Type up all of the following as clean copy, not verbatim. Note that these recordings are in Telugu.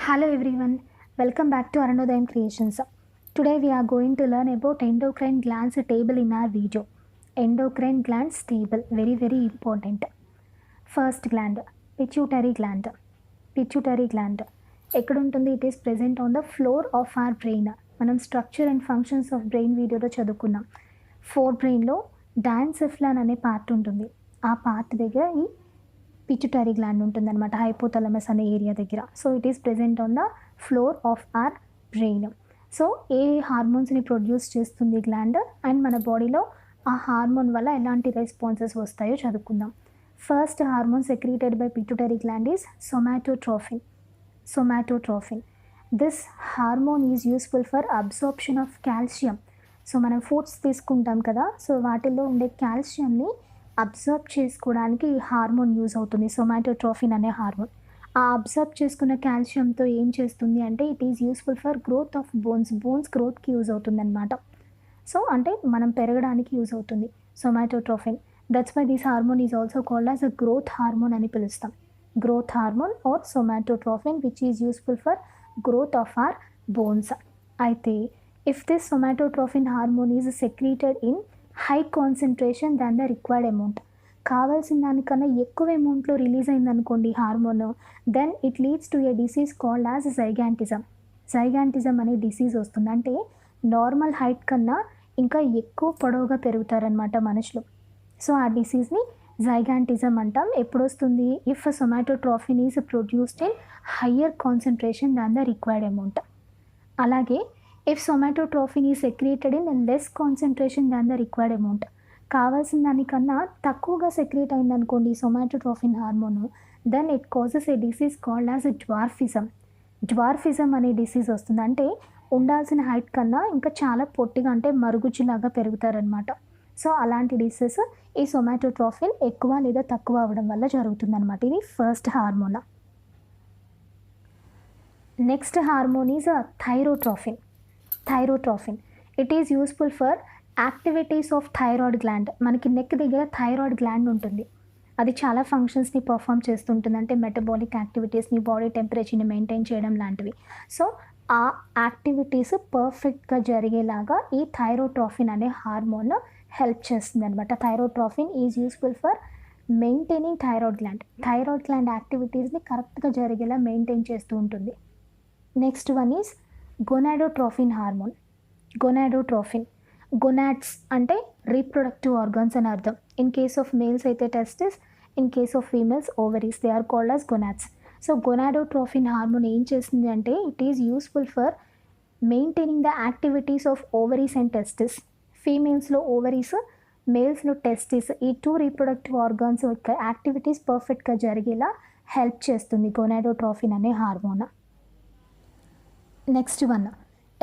Hello everyone, welcome back to Arundhayam Creations. Today we are going to learn about endocrine glands table in our video. Endocrine glands table, very important. First gland, pituitary gland. Pituitary gland. ఎక్కడుంటుంది? It is present on the floor of our brain. మనం structure and functions of brain వీడియోలో చదువుకున్నాం. ఫోర్ బ్రెయిన్లో డాన్సెఫ్లాన్ అనే పార్ట్ ఉంటుంది. ఆ పార్ట్ దగ్గర ఈ పిట్యూటరీ గ్లాండ్ ఉంటుందన్నమాట, హైపోథాలమస్ అనే ఏరియా దగ్గర. So it is present on the floor of our brain. So ఏ హార్మోన్స్ని ప్రొడ్యూస్ చేస్తుంది గ్లాండ్ అండ్ మన బాడీలో ఆ హార్మోన్ వల్ల ఎలాంటి రెస్పాన్సెస్ వస్తాయో చదువుకుందాం. First hormone secreted by pituitary gland is somatotrophin. Somatotrophin. This hormone is useful for absorption of calcium. So మనం ఫుడ్స్ తీసుకుంటాం కదా, సో వాటిల్లో ఉండే కాల్షియంని అబ్జర్బ్ చేసుకోవడానికి ఈ హార్మోన్ యూజ్ అవుతుంది, సొమాటోట్రోఫిన్ అనే హార్మోన్. ఆ అబ్జర్బ్ చేసుకున్న కాల్షియంతో ఏం చేస్తుంది అంటే it is useful for growth of bones గ్రోత్కి యూజ్ అవుతుంది అనమాట. సో అంటే మనం పెరగడానికి యూజ్ అవుతుంది somatotrophin. That's why this hormone is also called as a growth hormone అని పిలుస్తాం. Growth hormone or somatotrophin which is useful for growth of our bones. అయితే if this somatotrophin hormone is secreted in high concentration than the required amount, కావాల్సిన దానికన్నా ఎక్కువ అమౌంట్లో రిలీజ్ అయిందనుకోండి hormone, then it leads to A disease called as gigantism. Gigantism అనే డిసీజ్ వస్తుంది. అంటే నార్మల్ హైట్ కన్నా ఇంకా ఎక్కువ పొడవుగా పెరుగుతారనమాట మనుషులు. సో ఆ డిసీజ్ని జైగాంటిజం అంటాం. ఎప్పుడు వస్తుంది? If somatotrophin is produced in higher concentration than the required amount. అలాగే if somatotrophin is secreted in less concentration than the required amount, కావాల్సిన దానికన్నా తక్కువగా సెక్రీట్ అయిందనుకోండి somatotrophin hormone, then it causes a disease called as dwarfism. Dwarfism అనే డిసీజ్ వస్తుంది. అంటే ఉండాల్సిన హైట్ కన్నా ఇంకా చాలా పొట్టిగా, అంటే మరుగుజ్జులాగా పెరుగుతారనమాట. సో అలాంటి డిసీజ్ ఈ సొమాటోట్రోఫిన్ ఎక్కువ లేదా తక్కువ అవ్వడం వల్ల జరుగుతుందన్నమాట. ఇది first hormone. Next hormone is thyrotrophin. Thyrotrophin. It is useful for activities of thyroid gland. మనకి నెక్ దగ్గర థైరాయిడ్ గ్లాండ్ ఉంటుంది. అది చాలా ఫంక్షన్స్ని పర్ఫామ్ చేస్తుంటుంది. అంటే మెటబాలిక్ యాక్టివిటీస్ని, బాడీ టెంపరేచర్ని మెయింటైన్ చేయడం లాంటివి. సో ఆ యాక్టివిటీస్ పర్ఫెక్ట్గా జరిగేలాగా ఈ థైరోట్రోఫిన్ అనే హార్మోన్ హెల్ప్ చేస్తుంది అనమాట. Thyrotrophin is useful for maintaining thyroid gland. Thyroid gland యాక్టివిటీస్ని కరెక్ట్గా జరిగేలా మెయింటైన్ చేస్తూ ఉంటుంది. Next one is gonadotrophin hormone. Gonadotrophin. Gonads అంటే రీప్రొడక్టివ్ ఆర్గన్స్ అని అర్థం. ఇన్ కేస్ ఆఫ్ మేల్స్ అయితే testis, in case of females ovaries. They are called as gonads. So gonadotrophin hormone ఏం చేస్తుంది అంటే it is useful for maintaining the activities of ovaries and testis. ఫీమేల్స్లో ఓవరీస్, మేల్స్లో టెస్టిస్, ఈ టూ రీప్రొడక్టివ్ ఆర్గన్స్ యొక్క యాక్టివిటీస్ పర్ఫెక్ట్గా జరిగేలా హెల్ప్ చేస్తుంది గొనాడోట్రోఫిన్ అనే hormone. Next one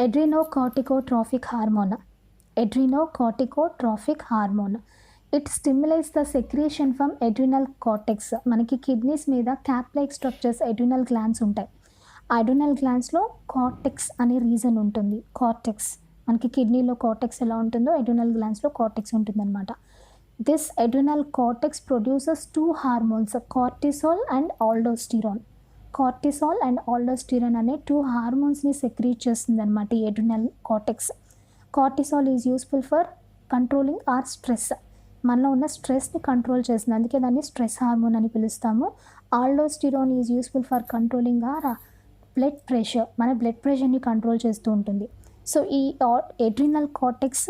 adrenocorticotrophic hormone. Adrenocorticotrophic hormone. It stimulates the secretion from adrenal cortex. మనకి కిడ్నీస్ మీద cap like structures adrenal glands ఉంటాయి. అడ్రినల్ గ్లాండ్స్లో కార్టెక్స్ అనే రీజన్ ఉంటుంది. కార్టెక్స్, మనకి కిడ్నీలో కార్టెక్స్ ఎలా ఉంటుందో అడ్రినల్ గ్లాండ్స్లో కార్టెక్స్ ఉంటుందన్నమాట. This adrenal cortex produces two hormones, cortisol and aldosterone. Cortisol and aldosterone అనే టూ హార్మోన్స్ని సెక్రీట్ చేస్తుంది అనమాట ఈ adrenal cortex. Cortisol is useful for controlling our stress. మనలో ఉన్న స్ట్రెస్ని కంట్రోల్ చేస్తుంది, అందుకే దాన్ని స్ట్రెస్ హార్మోన్ అని పిలుస్తాము. Aldosterone is useful for controlling our blood pressure. మన బ్లడ్ ప్రెషర్ని కంట్రోల్ చేస్తూ ఉంటుంది. సో ఈ అడ్రినల్ కార్టెక్స్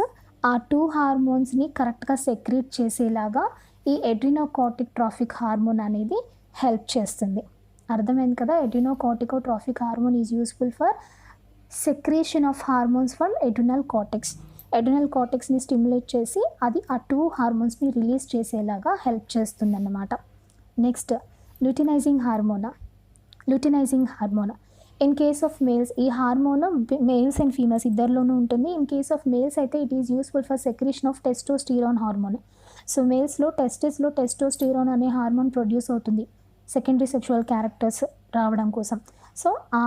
ఆ టూ హార్మోన్స్ని కరెక్ట్గా సెక్రీట్ చేసేలాగా ఈ అడ్రినోకార్టికోట్రోఫిక్ హార్మోన్ అనేది హెల్ప్ చేస్తుంది. అర్థమైంది కదా? Adrenocorticotrophic hormone is useful for secretion of hormones from adrenal cortex. Adrenal కార్టెక్స్ని స్టిమ్యులేట్ చేసి అది ఆ టూ హార్మోన్స్ని రిలీజ్ చేసేలాగా హెల్ప్ చేస్తుంది అన్నమాట. Next luteinizing hormone. Luteinizing hormone. In case of males ఈ హార్మోన్ మేల్స్ అండ్ ఫీమేల్స్ ఇద్దరిలోనూ ఉంటుంది. ఇన్ కేస్ ఆఫ్ మేల్స్ అయితే it is useful for secretion of testosterone hormone. So మేల్స్లో టెస్టిస్లో టెస్టోస్టిరాన్ అనే హార్మోన్ ప్రొడ్యూస్ అవుతుంది సెకండరీ సెక్షువల్ క్యారెక్టర్స్ రావడం కోసం. సో ఆ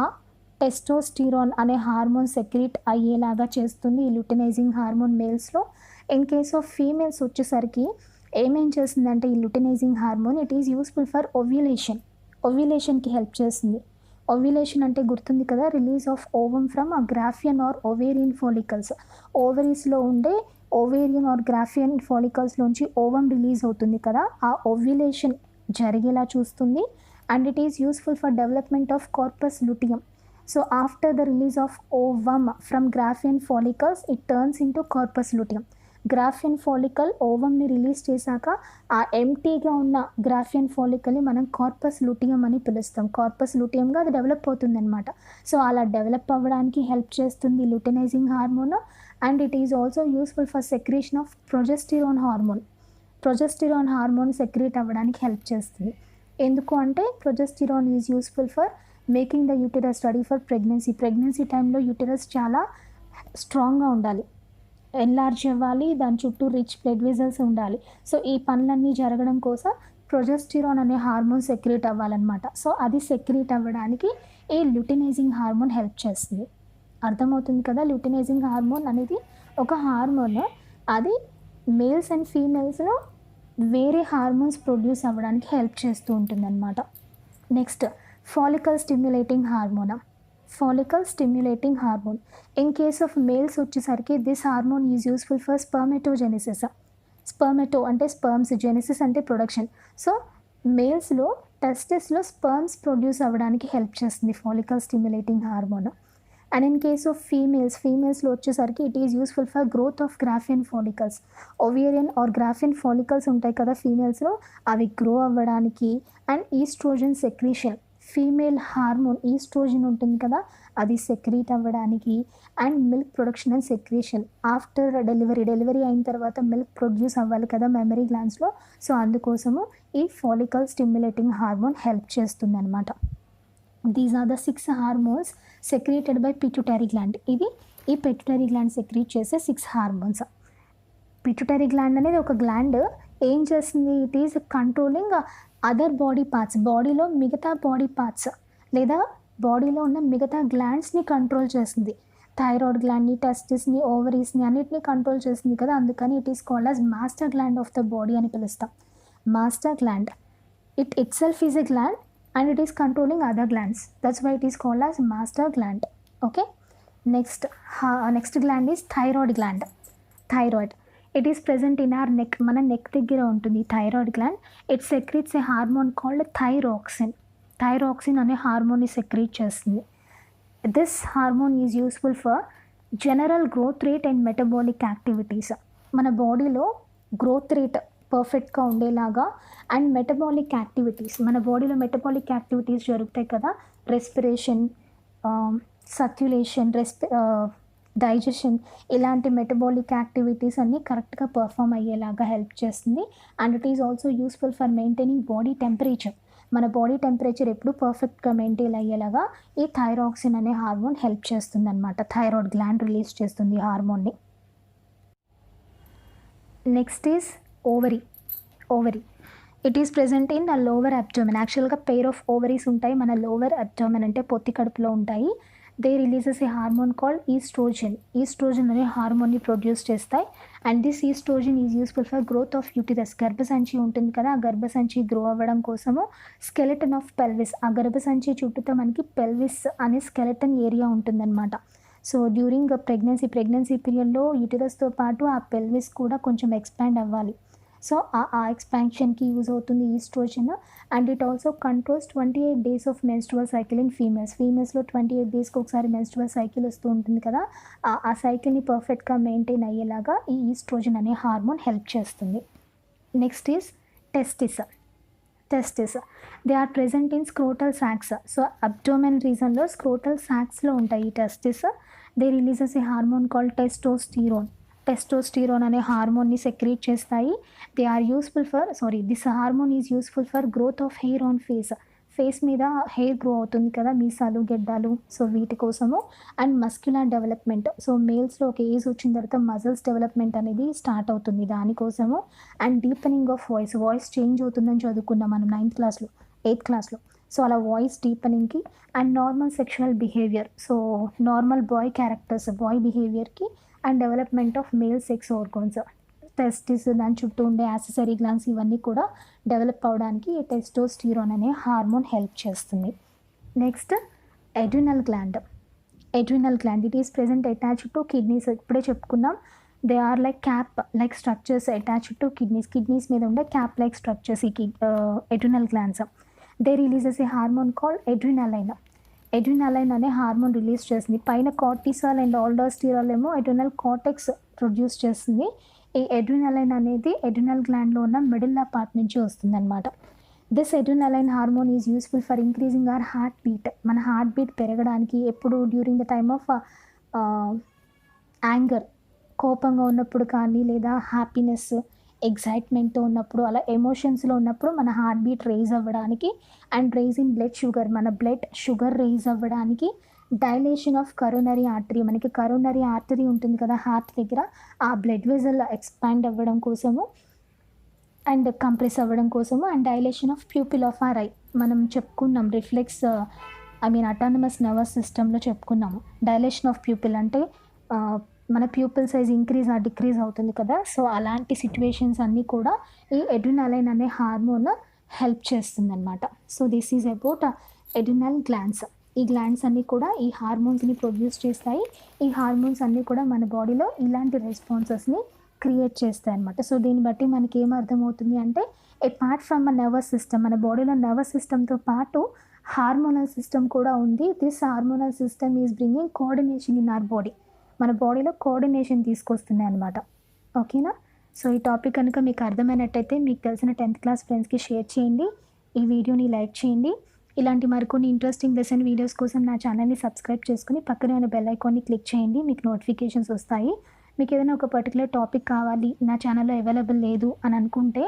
టెస్టోస్టిరాన్ అనే హార్మోన్ సెక్రీట్ అయ్యేలాగా చేస్తుంది ఈ ల్యూటినైజింగ్ హార్మోన్ మేల్స్లో. ఇన్ కేస్ ఆఫ్ ఫీమేల్స్ వచ్చేసరికి ఏమేం చేస్తుందంటే ఈ luteinizing hormone it is useful for ovulation. ఓవ్యులేషన్కి హెల్ప్ చేస్తుంది. ఓవ్యులేషన్ అంటే గుర్తుంది కదా, release of ovum from Graafian or ovarian follicles. ఓవరీస్లో ఉండే ఓవేరియన్ ఆర్ గ్రాఫియన్ ఫాలికల్స్లోంచి ఓవం రిలీజ్ అవుతుంది కదా, ఆ ఓవ్యులేషన్ జరిగేలా చూస్తుంది. And it is useful for development of corpus luteum. So after the release of ovum from Graafian follicles it turns into corpus luteum. Graafian follicle ఓవంని రిలీజ్ చేశాక ఆ ఎంటీగా ఉన్న గ్రాఫియన్ ఫాలికల్ని మనం కార్పస్ లుటియం అని పిలుస్తాం. కార్పస్ లుటియంగా అది డెవలప్ అవుతుందన్నమాట. సో అలా డెవలప్ అవ్వడానికి హెల్ప్ చేస్తుంది luteinising hormone. And it is also useful for secretion of progesterone hormone. Progesterone hormone secrete అవ్వడానికి హెల్ప్ చేస్తుంది. ఎందుకు అంటే progesterone is useful for making the uterus ready for pregnancy. Pregnancy టైంలో యూటరస్ చాలా స్ట్రాంగ్గా ఉండాలి, ఎన్లార్జ్ అవ్వాలి, దాని చుట్టూ రిచ్ బ్లడ్ వెజల్స్ ఉండాలి. సో ఈ పనులన్నీ జరగడం కోసం ప్రొజెస్టిరాన్ అనే హార్మోన్ సెక్రీట్ అవ్వాలన్నమాట. సో అది సెక్రీట్ అవ్వడానికి ఈ ల్యూటినైజింగ్ హార్మోన్ హెల్ప్ చేస్తుంది. అర్థమవుతుంది కదా, ల్యూటినైజింగ్ హార్మోన్ అనేది ఒక హార్మోన్, అది మేల్స్ అండ్ ఫీమేల్స్లో వేరే హార్మోన్స్ ప్రొడ్యూస్ అవ్వడానికి హెల్ప్ చేస్తూ ఉంటుందన్నమాట. Next follicle stimulating hormone. Follicle stimulating hormone in case of males వచ్చేసరికి this hormone is useful for spermatogenesis. Spermato అంటే స్పర్మ్స్, జెనిసిస్ అంటే ప్రొడక్షన్. సో మేల్స్లో టెస్టిస్లో స్పర్మ్స్ ప్రొడ్యూస్ అవ్వడానికి హెల్ప్ చేస్తుంది follicle stimulating hormone. And in case of ఫీమేల్స్లో వచ్చేసరికి it is useful for growth of Graafian follicles. Ovarian or Graafian follicles ఉంటాయి కదా ఫీమేల్స్లో, అవి గ్రో అవ్వడానికి. And estrogen secretion, female hormone estrogen ఉంటుంది కదా, అది సెక్రీట్ అవ్వడానికి. And milk production and secretion after delivery అయిన తర్వాత మిల్క్ ప్రొడ్యూస్ అవ్వాలి కదా మెమరీ గ్లాండ్స్లో. సో అందుకోసము ఈ ఫాలికల్ స్టిమ్యులేటింగ్ హార్మోన్ హెల్ప్ చేస్తుంది అనమాట. These are the 6 hormones secreted by pituitary gland. ఇది ఈ పిట్యూటరీ గ్లాండ్ సెక్రీట్ చేసే 6 హార్మోన్స్. పిట్యూటరీ గ్లాండ్ అనేది ఒక గ్లాండ్, ఏం చేస్తుంది, it is controlling other body parts. బాడీలో మిగతా బాడీ పార్ట్స్ లేదా బాడీలో ఉన్న మిగతా గ్లాండ్స్ని కంట్రోల్ చేస్తుంది. థైరాయిడ్ గ్లాండ్ని, టెస్టిస్ని, ఓవరీస్ని అన్నిటిని కంట్రోల్ చేస్తుంది కదా, అందుకని it is called as master gland of the body అని పిలుస్తాం. Master gland, it self is a gland and it is controlling other glands, that's why it is called as master gland. Okay, next gland is thyroid gland. Thyroid, it is present in our neck, mana neck దగ్గర ఉంటుంది thyroid gland. It secretes a hormone called thyroxine. Thyroxine అనే హార్మోన్ ని సెక్రీట్ చేస్తుంది. This hormone is useful for general growth rate and metabolic activities. మన బాడీలో గ్రోత్ రేట్ పర్ఫెక్ట్గా ఉండేలాగా అండ్ మెటబాలిక్ యాక్టివిటీస్, మన బాడీలో మెటబాలిక్ యాక్టివిటీస్ జరుగుతాయి కదా, రెస్పిరేషన్, సర్క్యులేషన్, డైజెషన్, ఇలాంటి మెటబాలిక్ యాక్టివిటీస్ అన్నీ కరెక్ట్గా పర్ఫామ్ అయ్యేలాగా హెల్ప్ చేస్తుంది. And it is also useful for maintaining body temperature. మన బాడీ టెంపరేచర్ ఎప్పుడు పర్ఫెక్ట్గా మెయింటైన్ అయ్యేలాగా ఈ థైరాక్సిన్ అనే హార్మోన్ హెల్ప్ చేస్తుంది అనమాట. థైరాయిడ్ గ్లాండ్ రిలీజ్ చేస్తుంది ఈ హార్మోన్ని. Next is ovary. It is present in the lower abdomen. యాక్చువల్గా పెయిర్ ఆఫ్ ఓవరీస్ ఉంటాయి మన లోవర్ అబ్డోమెన్ అంటే పొత్తి కడుపులో ఉంటాయి. They releases a hormone called estrogen అనే హార్మోన్ని ప్రొడ్యూస్ చేస్తాయి. And this estrogen is useful for growth of uterus. గర్భసంచి ఉంటుంది కదా, ఆ గర్భసంచి గ్రో అవ్వడం కోసము స్కెలెటన్ ఆఫ్ పెల్విస్, ఆ గర్భసంచి చుట్టూతో మనకి పెల్విస్ అనే స్కెలెటన్ ఏరియా ఉంటుందన్నమాట. సో డ్యూరింగ్ ప్రెగ్నెన్సీ పీరియడ్లో యూటిరస్తో పాటు ఆ పెల్విస్ కూడా కొంచెం ఎక్స్పాండ్ అవ్వాలి. సో ఆ ఎక్స్పాన్షన్కి యూజ్ అవుతుంది estrogen. And it also controls 28 days of menstrual cycle in ఫీమేల్స్లో 28 daysకి ఒకసారి మెన్స్ట్రువల్ సైకిల్ వస్తూ ఉంటుంది కదా, ఆ సైకిల్ని పర్ఫెక్ట్గా మెయింటైన్ అయ్యేలాగా ఈ ఈస్ట్రోజన్ అనే హార్మోన్ హెల్ప్ చేస్తుంది. Next is testis. They are present in scrotal sacs. So abdomen రీజన్లో స్క్రోటల్ సాక్స్లో ఉంటాయి ఈ testis. They releases a hormone called testosterone అనే హార్మోన్ని సెక్రీట్ చేస్తాయి. This hormone is useful for growth of hair on face మీద హెయిర్ గ్రో అవుతుంది కదా, మీసాలు, గెడ్డాలు, సో వీటి కోసము. అండ్ మస్క్యులర్ డెవలప్మెంట్, సో మేల్స్లో ఒక ఏజ్ వచ్చిన తర్వాత మజిల్స్ డెవలప్మెంట్ అనేది స్టార్ట్ అవుతుంది దానికోసము. And deepening of voice change అవుతుందని చదువుకున్నాం మనం 8th క్లాస్లో. సో అలా వాయిస్ డీపెనింగ్కి. And normal sexual behaviour, so normal boy బిహేవియర్కి. And development of male sex organs, testis, దాని చుట్టూ ఉండే యాక్సెసరీ గ్లాండ్స్, ఇవన్నీ కూడా డెవలప్ అవడానికి ఈ టెస్టోస్టిరోన్ అనే హార్మోన్ హెల్ప్ చేస్తుంది. Next adrenal gland. Adrenal gland, it is present attached to kidneys. ఇప్పుడే చెప్పుకున్నాం, they are like cap like structures attached to kidneys మీద ఉండే క్యాప్ లైక్ స్ట్రక్చర్స్ ఈ adrenal glands. They releases a hormone called adrenaline. Adrenaline అనే హార్మోన్ రిలీజ్ చేస్తుంది. పైన కార్టిసాల్ అండ్ ఆల్డోస్టిరాల్ ఏమో ఎడ్రినల్ కార్టెక్స్ ప్రొడ్యూస్ చేస్తుంది. ఈ ఎడ్రినలైన్ అనేది ఎడ్రినల్ గ్లాండ్లో ఉన్న మిడిల్లా పార్ట్ నుంచి వస్తుంది అనమాట. This adrenaline hormone is useful for increasing our heart beat. మన హార్ట్ బీట్ పెరగడానికి ఎప్పుడు during the time of anger, కోపంగా ఉన్నప్పుడు కానీ, లేదా హ్యాపీనెస్, ఎగ్జైట్మెంట్తో ఉన్నప్పుడు, అలా ఎమోషన్స్లో ఉన్నప్పుడు మన హార్ట్ బీట్ రైజ్ అవ్వడానికి and rise in blood sugar, మన బ్లడ్ షుగర్ రైజ్ అవ్వడానికి, డైలేషన్ ఆఫ్ కరోనరీ ఆర్టరీ, మనకి కరోనరీ ఆర్టరీ ఉంటుంది కదా హార్ట్ దగ్గర, ఆ బ్లడ్ వెజల్ ఎక్స్పాండ్ అవ్వడం కోసము అండ్ కంప్రెస్ అవ్వడం కోసము, and dilation of pupil of our eye. మనం చెప్పుకున్నాం రిఫ్లెక్స్ అటానమస్ నర్వస్ సిస్టంలో చెప్పుకున్నాము. డైలేషన్ ఆఫ్ ప్యూపిల్ అంటే మన ప్యూపిల్ సైజ్ ఇంక్రీజ్ డిక్రీజ్ అవుతుంది కదా, సో అలాంటి సిచ్యువేషన్స్ అన్నీ కూడా ఈ ఎడ్రినలైన్ అనే హార్మోన్ హెల్ప్ చేస్తుంది అనమాట. So this is about adrenal glands. ఈ గ్లాండ్స్ అన్నీ కూడా ఈ హార్మోన్స్ని ప్రొడ్యూస్ చేస్తాయి. ఈ హార్మోన్స్ అన్నీ కూడా మన బాడీలో ఇలాంటి రెస్పాన్సెస్ని క్రియేట్ చేస్తాయి అనమాట. సో దీన్ని బట్టి మనకి ఏమర్థమవుతుంది అంటే, apart from a nervous system, మన బాడీలో నర్వస్ సిస్టమ్తో పాటు హార్మోనల్ సిస్టమ్ కూడా ఉంది. This hormonal system is bringing coordination in our body. మన బాడీలో కోఆర్డినేషన్ తీసుకొస్తున్నాయి అనమాట. ఓకేనా? సో ఈ టాపిక్ కనుక మీకు అర్థమైనట్టయితే మీకు తెలిసిన 10th క్లాస్ ఫ్రెండ్స్కి షేర్ చేయండి. ఈ వీడియోని లైక్ చేయండి. ఇలాంటి మరికొన్ని ఇంట్రెస్టింగ్ లెసన్ వీడియోస్ కోసం నా ఛానల్ని సబ్స్క్రైబ్ చేసుకుని పక్కనే ఉన్న బెల్ ఐకాన్ని క్లిక్ చేయండి. మీకు నోటిఫికేషన్స్ వస్తాయి. మీకు ఏదైనా ఒక పర్టికులర్ టాపిక్ కావాలి, నా ఛానల్లో అవైలబుల్ లేదు అని అనుకుంటే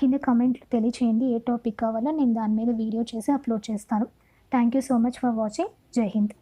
కింద కమెంట్లు తెలియచేయండి. ఏ టాపిక్ కావాలో నేను దాని మీద వీడియో చేసి అప్లోడ్ చేస్తాను. Thank you so much for watching. జై హింద్.